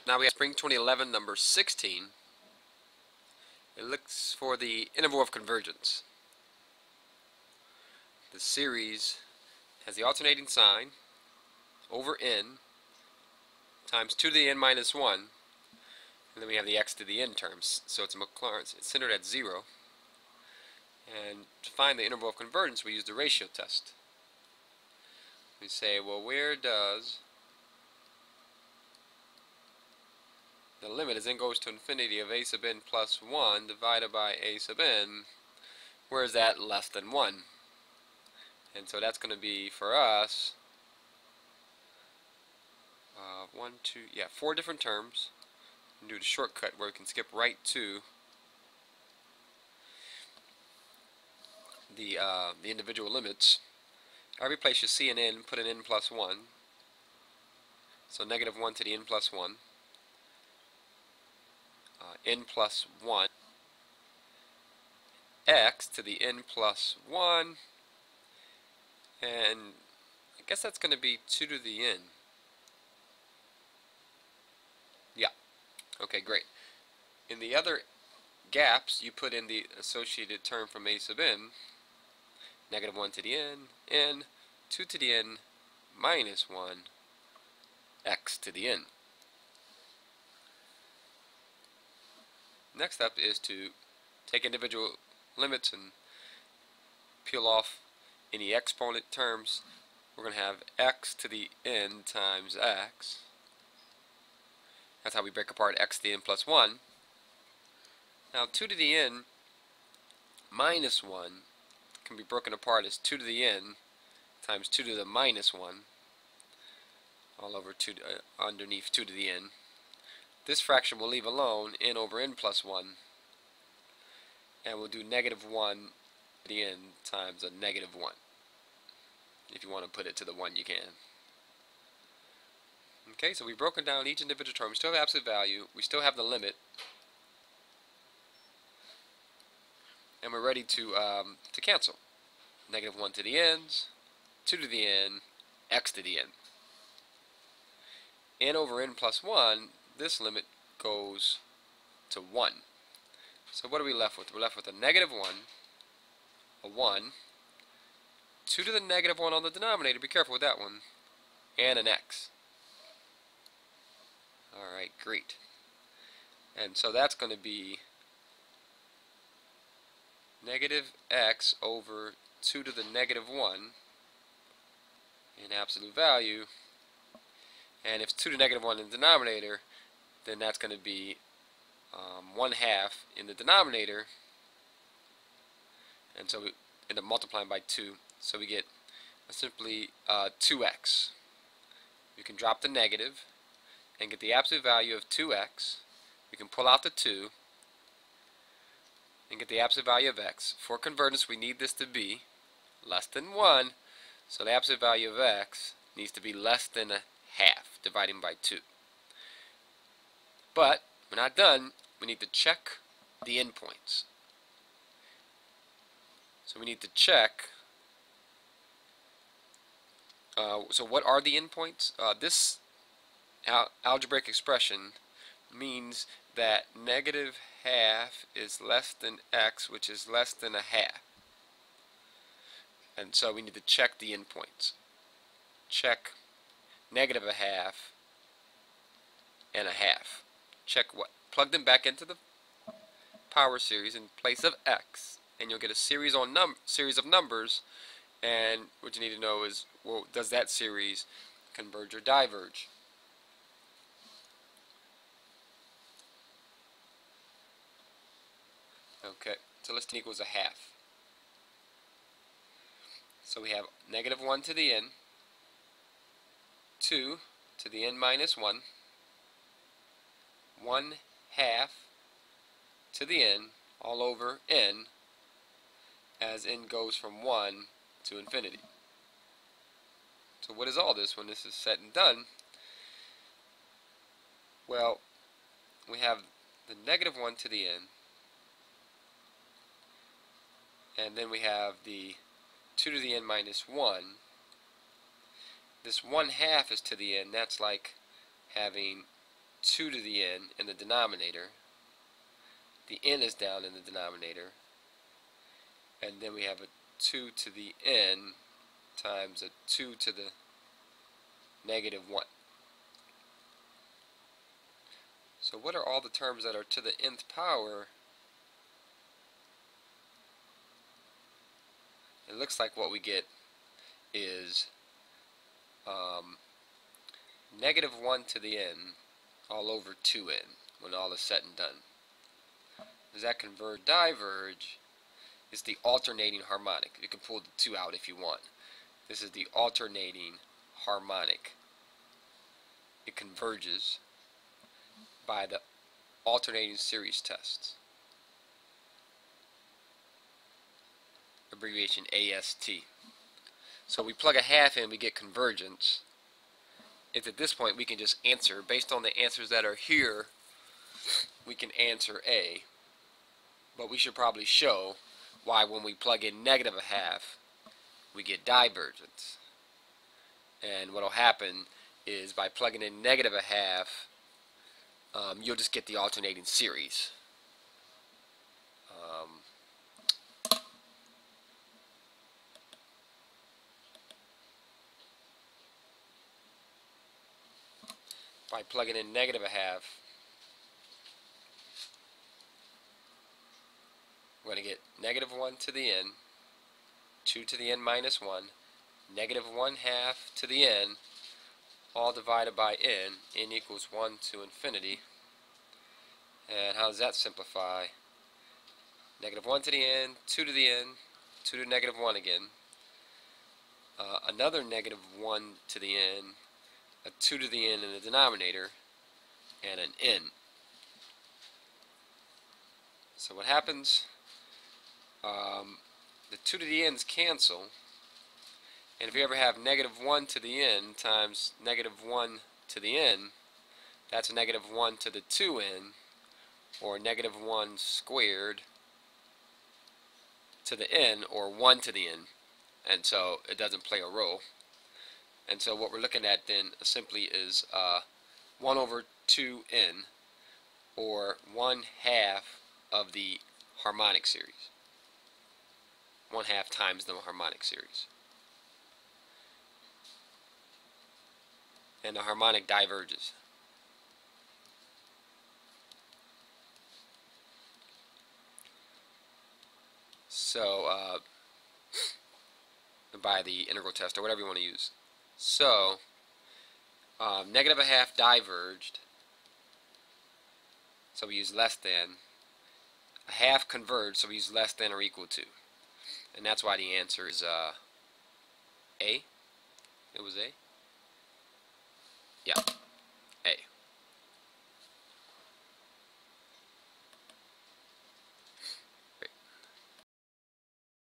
Now we have Spring 2011 number 16. It looks for the interval of convergence. The series has the alternating sign over n times 2 to the n minus 1, and then we have the x to the n terms. So it's centered at 0. And to find the interval of convergence, we use the ratio test. We say, well, where does the limit as n goes to infinity of a sub n plus 1 divided by a sub n, where is that less than 1? And so that's going to be, for us, 4 different terms. We can do the shortcut where we can skip right to the individual limits. Every place you see an n, put an n plus 1. So negative 1 to the n plus 1. N plus 1. X to the n plus 1. And I guess that's going to be 2 to the n. Yeah. Okay, great. In the other gaps, you put in the associated term from a sub n. Negative 1 to the n, 2 to the n minus 1, x to the n. Next up is to take individual limits and peel off any exponent terms. We're going to have x to the n times x. That's how we break apart x to the n plus 1. Now 2 to the n minus 1 can be broken apart as 2 to the n times 2 to the minus 1 all over 2 underneath 2 to the n. This fraction we'll leave alone, n over n plus 1, and we'll do negative 1 to the n times a negative 1. If you want to put it to the 1, you can. Okay, so we've broken down each individual term. We still have absolute value. We still have the limit. And we're ready to cancel. Negative 1 to the n's, 2 to the n, x to the n. N over n plus 1, this limit goes to 1. So what are we left with? We're left with a negative 1, a 1, 2 to the negative 1 on the denominator, be careful with that one, and an x. Alright, great. And so that's going to be negative x over 2 to the negative 1 in absolute value. And if it's 2 to the negative 1 in the denominator, then that's going to be 1/2 in the denominator. And so we end up multiplying by 2. So we get simply 2x. You can drop the negative and get the absolute value of 2x. We can pull out the 2 and get the absolute value of x. For convergence, we need this to be less than 1, so the absolute value of x needs to be less than 1/2, dividing by 2. But we're not done. We need to check the endpoints. So we need to check. So what are the endpoints? This algebraic expression means that negative 1/2 is less than x, which is less than 1/2. And so we need to check the endpoints. Check negative 1/2 and 1/2. Check what? Plug them back into the power series in place of x, and you'll get a series of numbers. And what you need to know is, well, does that series converge or diverge? Okay, so let's take equals 1/2. So we have negative 1 to the n, 2 to the n minus 1, 1/2 to the n all over n as n goes from 1 to infinity. So what is all this when this is said and done? Well, we have the negative 1 to the n, and then we have the 2 to the n minus 1. This 1/2 is to the n. That's like having 2 to the n in the denominator. The n is down in the denominator. And then we have a 2 to the n times a 2 to the negative 1. So what are all the terms that are to the nth power? It looks like what we get is negative 1 to the n all over 2n when all is said and done. Does that converge? Diverge is the alternating harmonic. You can pull the 2 out if you want. This is the alternating harmonic. It converges by the alternating series tests. Abbreviation AST. So we plug a half in, we get convergence. It's at this point we can just answer, based on the answers that are here, we can answer A. But we should probably show why when we plug in negative a half, we get divergence. And what will happen is by plugging in negative a half, you'll just get the alternating series. By plugging in negative a half, we're going to get negative 1 to the n, 2 to the n minus 1, negative 1 half to the n, all divided by n equals 1 to infinity. And how does that simplify? Negative 1 to the n, 2 to the n, 2 to the negative 1 again, another negative 1 to the n, a 2 to the n in the denominator, and an n. So what happens, the 2 to the n's cancel, and if you ever have negative 1 to the n times negative 1 to the n, that's a negative 1 to the 2n, or negative 1 squared to the n, or 1 to the n, and so it doesn't play a role. And so what we're looking at then simply is 1 over 2n, or 1 half of the harmonic series. 1 half times the harmonic series. And the harmonic diverges. So, by the integral test, or whatever you want to use. So, negative a half diverged, so we use less than. A half converged, so we use less than or equal to. And that's why the answer is A. It was A.